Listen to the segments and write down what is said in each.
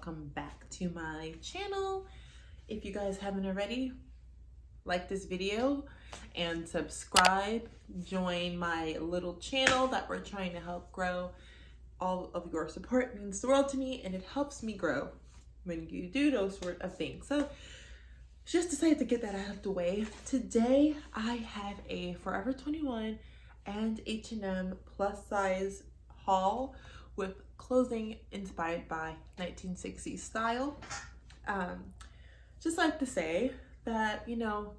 welcome back to my channel. If you guys haven't already, like this video and subscribe. Join my little channel that we're trying to help grow. All of your support means the world to me, and it helps me grow when you do those sort of things. So just decided to get that out of the way. Today I have a Forever 21 and H&M plus size haul with clothing inspired by 1960s style. Just like to say that, you know,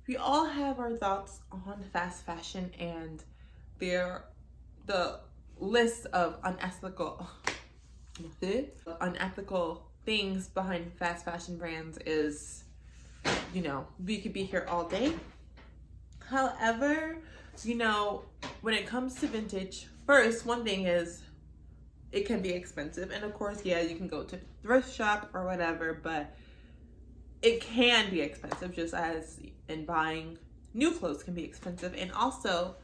we all have our thoughts on fast fashion, and the list of unethical things behind fast fashion brands is, you know, we could be here all day. However, you know, when it comes to vintage, first, one thing is it can be expensive. And of course, yeah, you can go to a thrift shop or whatever, but it can be expensive, just as in buying new clothes can be expensive. And also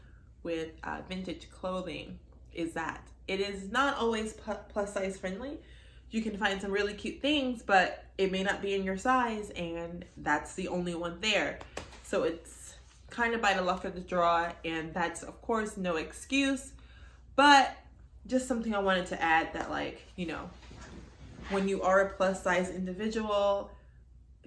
with vintage clothing is that it is not always plus size friendly. You can find some really cute things, but it may not be in your size, and that's the only one there. So it's kind of by the luck of the draw, and that's of course no excuse, but just something I wanted to add, that, like, you know, when you are a plus size individual,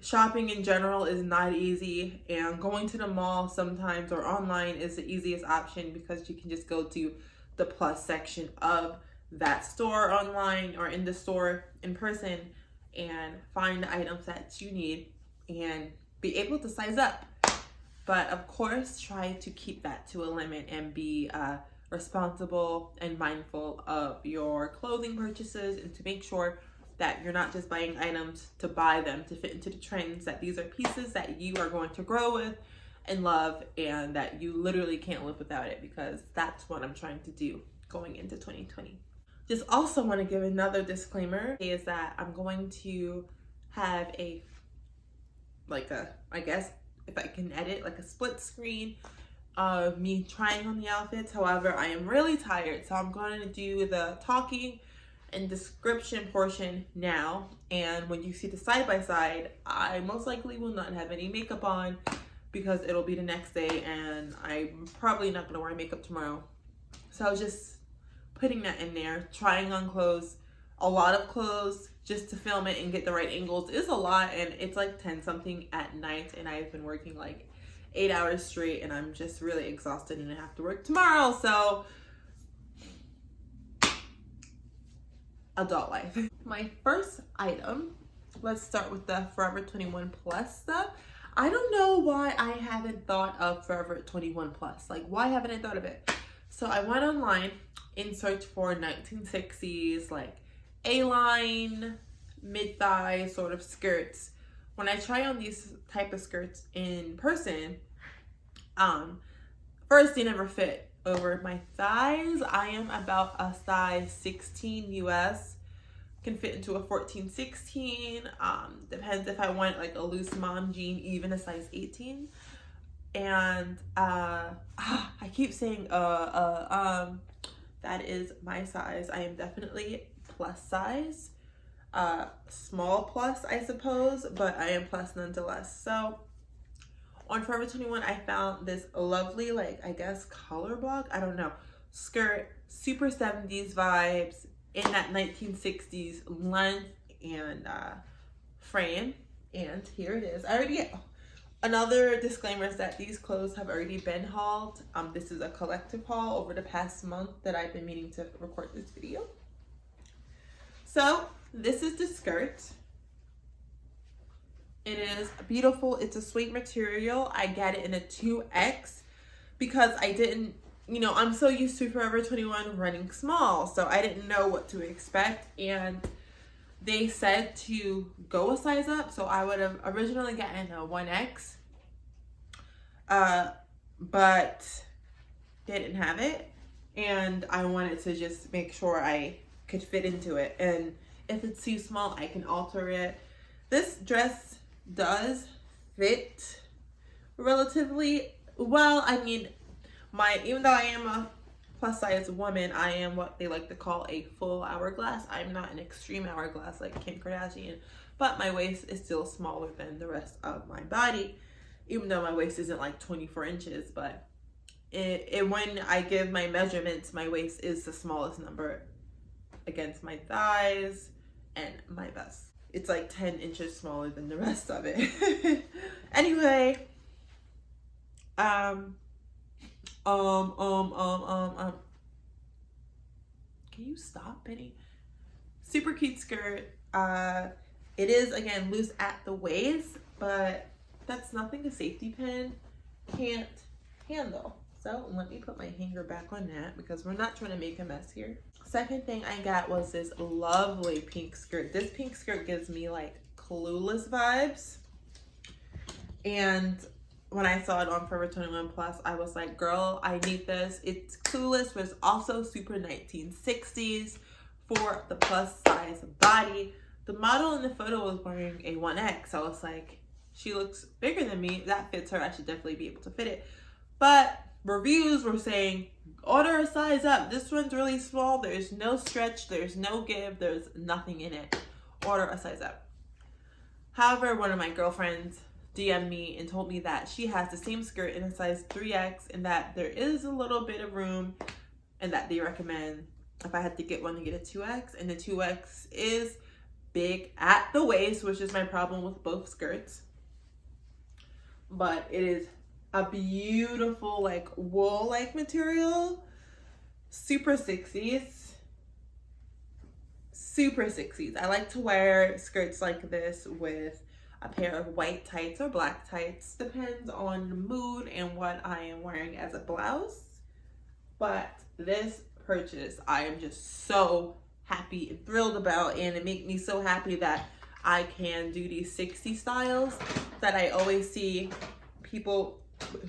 shopping in general is not easy, and going to the mall sometimes or online is the easiest option because you can just go to the plus section of that store online or in the store in person and find the items that you need and be able to size up. But of course, try to keep that to a limit and be responsible and mindful of your clothing purchases, and to make sure that you're not just buying items to buy them to fit into the trends, that these are pieces that you are going to grow with and love, and that you literally can't live without it, because that's what I'm trying to do going into 2020. Just also want to give another disclaimer, is that I'm going to have I guess if I can edit, like a split screen of me trying on the outfits. However, I am really tired, so I'm going to do the talking and description portion now. And when you see the side-by-side, I most likely will not have any makeup on because it'll be the next day, and I'm probably not going to wear makeup tomorrow. So I was just putting that in there. Trying on clothes, a lot of clothes, just to film it and get the right angles is a lot, and it's like 10 something at night, and I've been working like 8 hours straight, and I'm just really exhausted, and I have to work tomorrow. So adult life. My first item, let's start with the Forever 21 Plus stuff. I don't know why I haven't thought of Forever 21 Plus. Like, why haven't I thought of it? So I went online in search for 1960s, like A-line, mid-thigh sort of skirts. When I try on these type of skirts in person, first, they never fit over my thighs. I am about a size 16 US, can fit into a 14, 16. Depends if I want like a loose mom jean, even a size 18. And I keep saying that is my size. I am definitely plus size, small plus, I suppose, but I am plus nonetheless. So on Forever 21, I found this lovely, like, I guess color block, I don't know, skirt, super 70s vibes in that 1960s length and frame. And here it is. Another disclaimer is that these clothes have already been hauled. This is a collective haul over the past month that I've been meaning to record this video. So this is the skirt. It is beautiful. It's a sweet material. I get it in a 2X because I didn't, you know, I'm so used to Forever 21 running small, so I didn't know what to expect. And they said to go a size up, so I would have originally gotten a 1X, but they didn't have it, and I wanted to just make sure I could fit into it. And if it's too small, I can alter it. This dress does fit relatively well. I mean, even though I am a plus size woman, I am what they like to call a full hourglass. I'm not an extreme hourglass like Kim Kardashian, but my waist is still smaller than the rest of my body, even though my waist isn't like 24 inches. But when I give my measurements, my waist is the smallest number against my thighs and my bust. It's like 10 inches smaller than the rest of it. Anyway, can you stop, Penny? Super cute skirt. It is, again, loose at the waist, but that's nothing a safety pin can't handle. So let me put my hanger back on that because we're not trying to make a mess here. Second thing I got was this lovely pink skirt. This pink skirt gives me like Clueless vibes. And when I saw it on Forever 21 Plus, I was like, girl, I need this. It's Clueless, but it's also super 1960s for the plus size body. The model in the photo was wearing a 1X. So I was like, she looks bigger than me. That fits her. I should definitely be able to fit it. But reviews were saying, order a size up. This one's really small. There's no stretch. There's no give. There's nothing in it. Order a size up. However, one of my girlfriends DM'd me and told me that she has the same skirt in a size 3X and that there is a little bit of room and that they recommend if I had to get one to get a 2X. And the 2X is big at the waist, which is my problem with both skirts. But it is a beautiful like wool like material, super 60s. I like to wear skirts like this with a pair of white tights or black tights, depends on the mood and what I am wearing as a blouse. But this purchase I am just so happy and thrilled about, and it makes me so happy that I can do these 60 styles that I always see people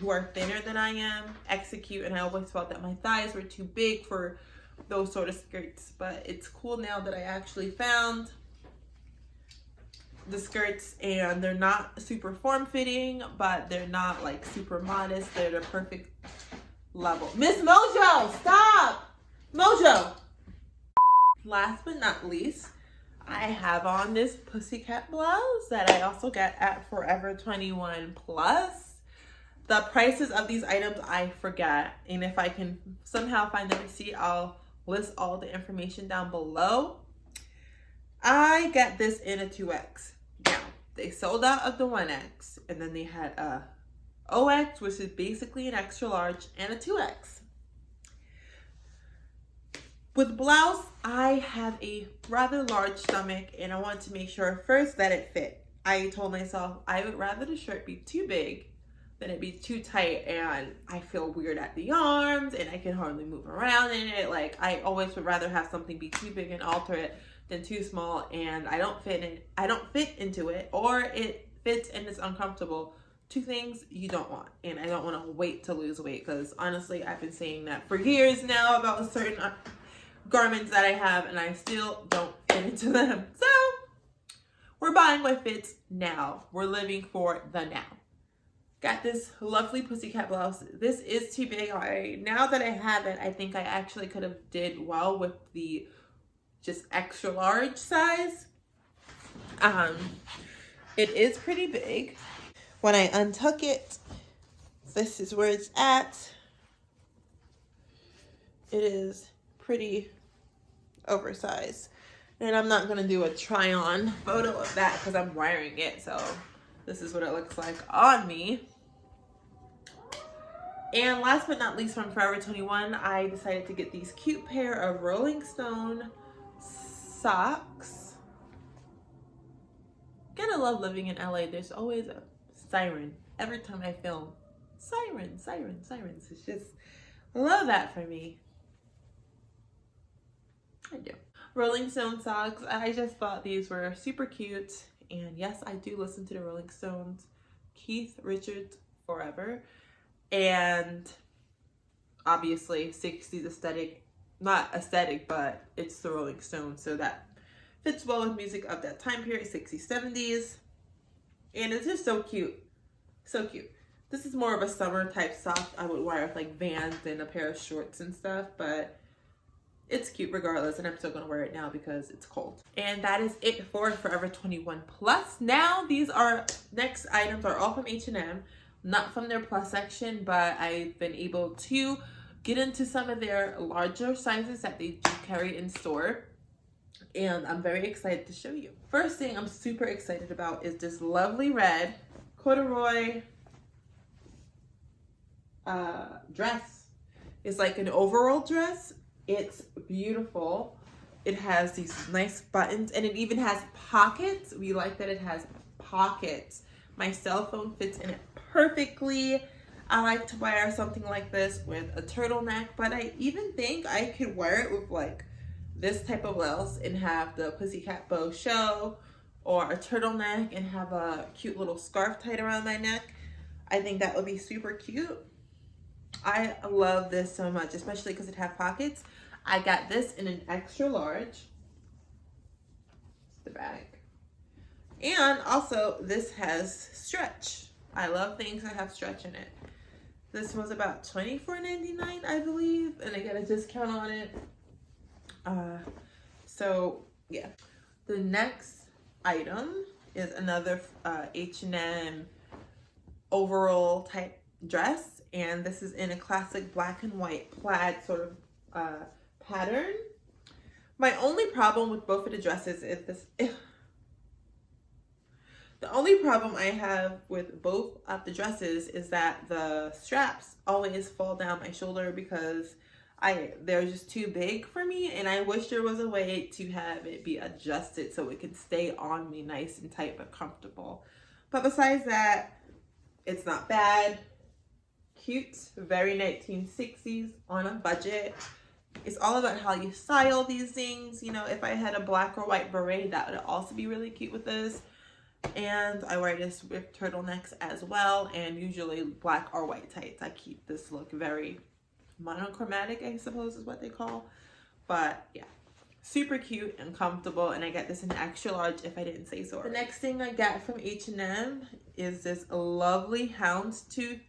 who are thinner than I am execute, and I always felt that my thighs were too big for those sort of skirts. But it's cool now that I actually found the skirts, and they're not super form-fitting, but they're not like super modest. They're the perfect level. Miss Mojo, stop! Mojo! Last but not least, I have on this pussycat blouse that I also got at Forever 21 Plus. The prices of these items I forgot, and if I can somehow find the receipt, I'll list all the information down below. I got this in a 2X. Now, they sold out of the 1X, and then they had a OX, which is basically an extra large, and a 2X. With blouse, I have a rather large stomach, and I wanted to make sure first that it fit. I told myself I would rather the shirt be too big than it be too tight, and I feel weird at the arms, and I can hardly move around in it. Like, I always would rather have something be too big and alter it than too small, and I don't fit into it, or it fits and it's uncomfortable. Two things you don't want, and I don't want to wait to lose weight, because honestly, I've been saying that for years now about certain garments that I have, and I still don't fit into them. So we're buying what fits now. We're living for the now. Got this lovely pussycat blouse. This is too big. Now that I have it, I think I actually could have did well with the just extra large size. It is pretty big. When I untuck it, this is where it's at. It is pretty oversized. And I'm not going to do a try on photo of that because I'm wearing it. So this is what it looks like on me. And last but not least, from Forever 21, I decided to get these cute pair of Rolling Stone socks. Gotta love living in LA. There's always a siren every time I film. Sirens. It's just, I love that for me. I do. Rolling Stone socks. I just thought these were super cute. And yes, I do listen to the Rolling Stones. Keith Richards forever. And obviously 60s aesthetic. Not aesthetic, but it's the Rolling Stones. So that fits well with music of that time period, 60s, 70s. And it's just so cute. So cute. This is more of a summer type sock I would wear with like Vans and a pair of shorts and stuff, but it's cute regardless, and I'm still gonna wear it now because it's cold. And that is it for Forever 21 Plus. Now these are next items are all from H&M, not from their plus section, but I've been able to get into some of their larger sizes that they do carry in store, and I'm very excited to show you. First thing I'm super excited about is this lovely red corduroy dress. It's like an overall dress. It's beautiful. It has these nice buttons, and it even has pockets. We like that it has pockets. My cell phone fits in it perfectly. I like to wear something like this with a turtleneck, but I even think I could wear it with like this type of blouse and have the pussycat bow show, or a turtleneck and have a cute little scarf tied around my neck. I think that would be super cute. I love this so much, especially because it has pockets. I got this in an extra large. It's the back. And also this has stretch. I love things that have stretch in it. This was about $24.99, I believe, and I got a discount on it. So yeah. The next item is another H&M overall type dress, and this is in a classic black and white plaid sort of pattern. My only problem with both of the dresses is this. The only problem I have with both of the dresses is that the straps always fall down my shoulder because they're just too big for me, and I wish there was a way to have it be adjusted so it could stay on me nice and tight but comfortable. But besides that, it's not bad. Cute, very 1960s, on a budget. It's all about how you style these things. You know, if I had a black or white beret, that would also be really cute with this. And I wear this with turtlenecks as well, and usually black or white tights. I keep this look very monochromatic, I suppose is what they call. But yeah, super cute and comfortable, and I got this in extra large if I didn't say so already. The next thing I got from H&M is this lovely houndstooth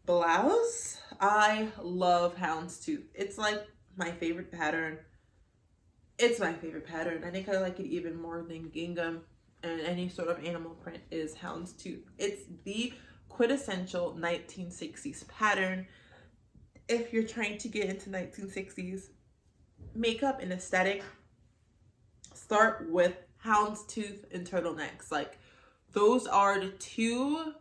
blouse. I love houndstooth. It's like my favorite pattern. It's my favorite pattern. I think I like it even more than gingham and any sort of animal print is houndstooth. It's the quintessential 1960s pattern. If you're trying to get into 1960s makeup and aesthetic, start with houndstooth and turtlenecks. Like, those are the two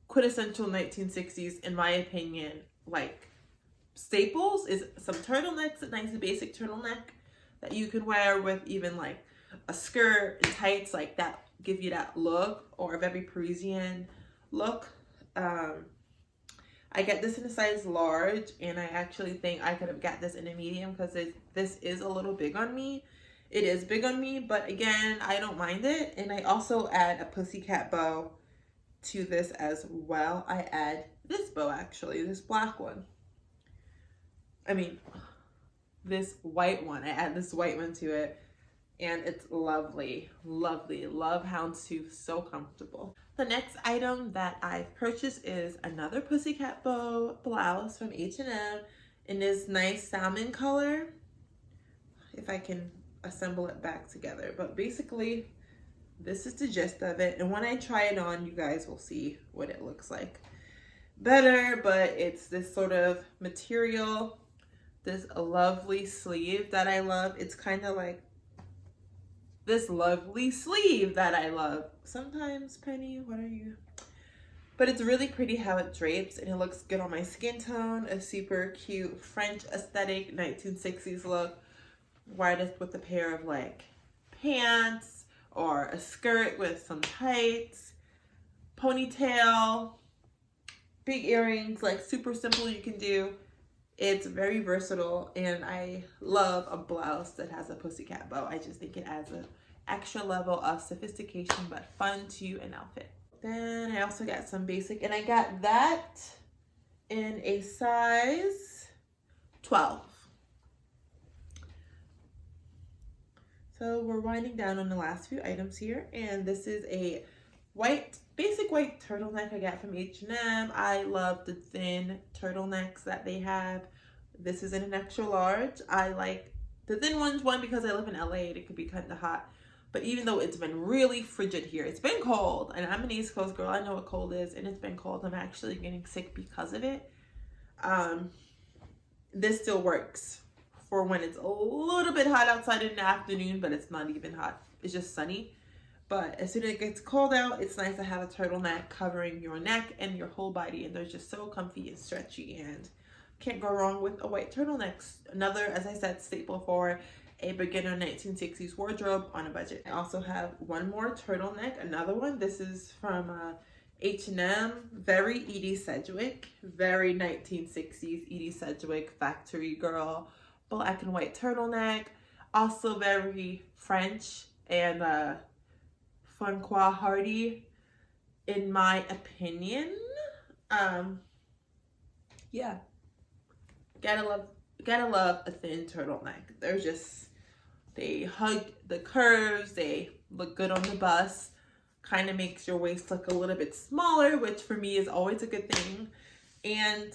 quintessential 1960s, in my opinion, like staples. Is some turtlenecks, a nice basic turtleneck that you can wear with even like a skirt and tights, like that give you that look, or a very Parisian look. I get this in a size large, and I actually think I could have got this in a medium because this is a little big on me. It is big on me, but again, I don't mind it. And I also add a pussycat bow to this as well. I add this bow, actually, this black one. I mean, this white one. I add this white one to it, and it's lovely, lovely. Love houndstooth, so comfortable. The next item that I've purchased is another pussycat bow blouse from H&M in this nice salmon color. If I can assemble it back together, but basically this is the gist of it, and when I try it on, you guys will see what it looks like better. But it's this sort of material, this lovely sleeve that I love. It's kind of like this lovely sleeve that I love. Sometimes, Penny, what are you? But it's really pretty how it drapes, and it looks good on my skin tone. A super cute French aesthetic 1960s look. Wear this with a pair of like pants or a skirt with some tights, ponytail, big earrings, like super simple you can do. It's very versatile, and I love a blouse that has a pussycat bow. I just think it adds an extra level of sophistication but fun to an outfit. Then I also got some basic, and I got that in a size 12. So we're winding down on the last few items here, and this is a white basic white turtleneck I got from H&M. I love the thin turtlenecks that they have. This is in an extra large. I like the thin ones, one, because I live in LA and it could be kind of hot. But even though it's been really frigid here, it's been cold, and I'm an East Coast girl, I know what cold is, and it's been cold. I'm actually getting sick because of it. This still works for when it's a little bit hot outside in the afternoon, but it's not even hot. It's just sunny. But as soon as it gets cold out, it's nice to have a turtleneck covering your neck and your whole body, and they're just so comfy and stretchy, and can't go wrong with a white turtleneck. Another, as I said, staple for a beginner 1960s wardrobe on a budget. I also have one more turtleneck, another one. This is from H&M, very Edie Sedgwick, very 1960s Edie Sedgwick factory girl, black and white turtleneck, also very French and Francois Hardy in my opinion. Yeah, gotta love a thin turtleneck. They're just, they hug the curves, they look good on the bust, kind of makes your waist look a little bit smaller, which for me is always a good thing. And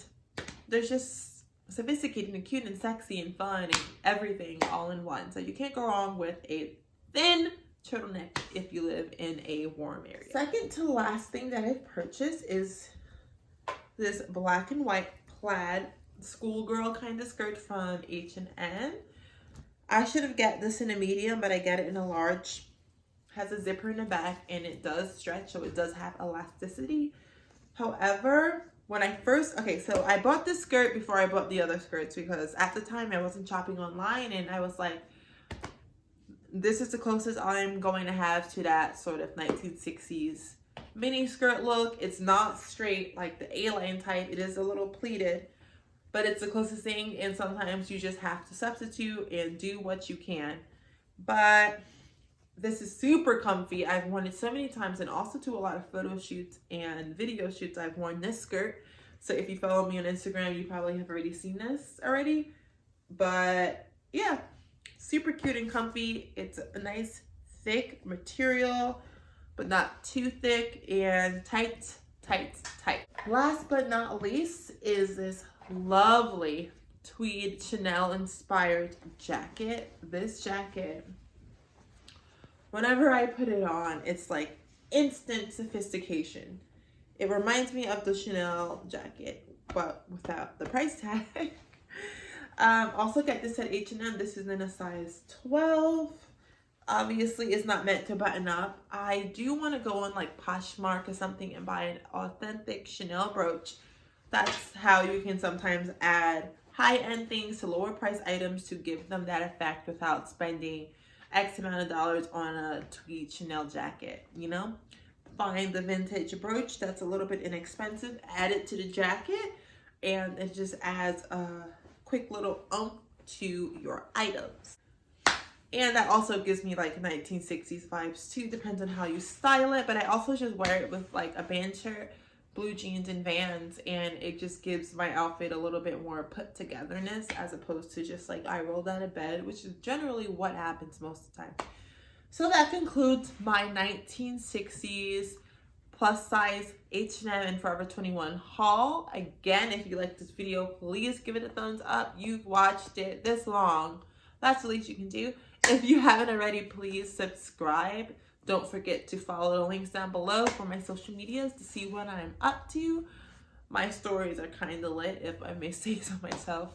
they're just sophisticated and cute and sexy and fun and everything all in one. So you can't go wrong with a thin turtleneck if you live in a warm area. Second to last thing that I've purchased is this black and white plaid schoolgirl kind of skirt from H&M. I should have got this in a medium, but I got it in a large. Has a zipper in the back and it does stretch, so it does have elasticity. However, when I first, so I bought this skirt before I bought the other skirts, because at the time I wasn't shopping online, and I was like, this is the closest I'm going to have to that sort of 1960s mini skirt look. It's not straight like the A-line type. It is a little pleated, but it's the closest thing, and sometimes you just have to substitute and do what you can. But this is super comfy. I've worn it so many times, and also to a lot of photo shoots and video shoots I've worn this skirt. So if you follow me on Instagram, you probably have already seen this already. But yeah, super cute and comfy. It's a nice thick material, but not too thick, and tight. Last but not least is this lovely tweed Chanel inspired jacket. This jacket, whenever I put it on, it's like instant sophistication. It reminds me of the Chanel jacket, but without the price tag. Also got this at H&M. This is in a size 12. Obviously, it's not meant to button up. I do want to go on like Poshmark or something and buy an authentic Chanel brooch. That's how you can sometimes add high-end things to lower price items to give them that effect without spending X amount of dollars on a tweed Chanel jacket, you know? Find the vintage brooch that's a little bit inexpensive, add it to the jacket, and it just adds a quick little oomph to your items. And that also gives me like 1960s vibes too, depends on how you style it. But I also just wear it with like a band shirt, blue jeans, and Vans, and it just gives my outfit a little bit more put togetherness, as opposed to just like I rolled out of bed, which is generally what happens most of the time. So that concludes my 1960s plus size H&M and Forever 21 haul. Again, if you like this video, please give it a thumbs up. You've watched it this long. That's the least you can do. If you haven't already, please subscribe. Don't forget to follow the links down below for my social medias to see what I'm up to. My stories are kind of lit, if I may say so myself.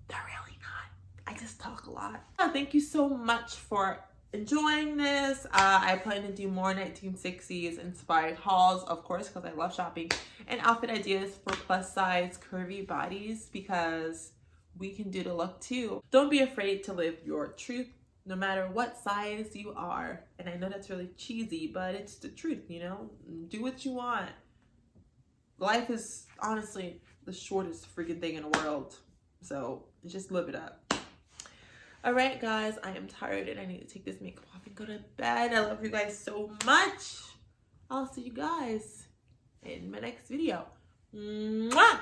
They're really not. I just talk a lot. Thank you so much for enjoying this. I plan to do more 1960s inspired hauls, of course, because I love shopping, and outfit ideas for plus size curvy bodies, because we can do the look too. Don't be afraid to live your truth, no matter what size you are. And I know that's really cheesy, but it's the truth, you know? Do what you want. Life is honestly the shortest freaking thing in the world. So just live it up. All right, guys, I am tired and I need to take this makeup off and go to bed. I love you guys so much. I'll see you guys in my next video. Mwah!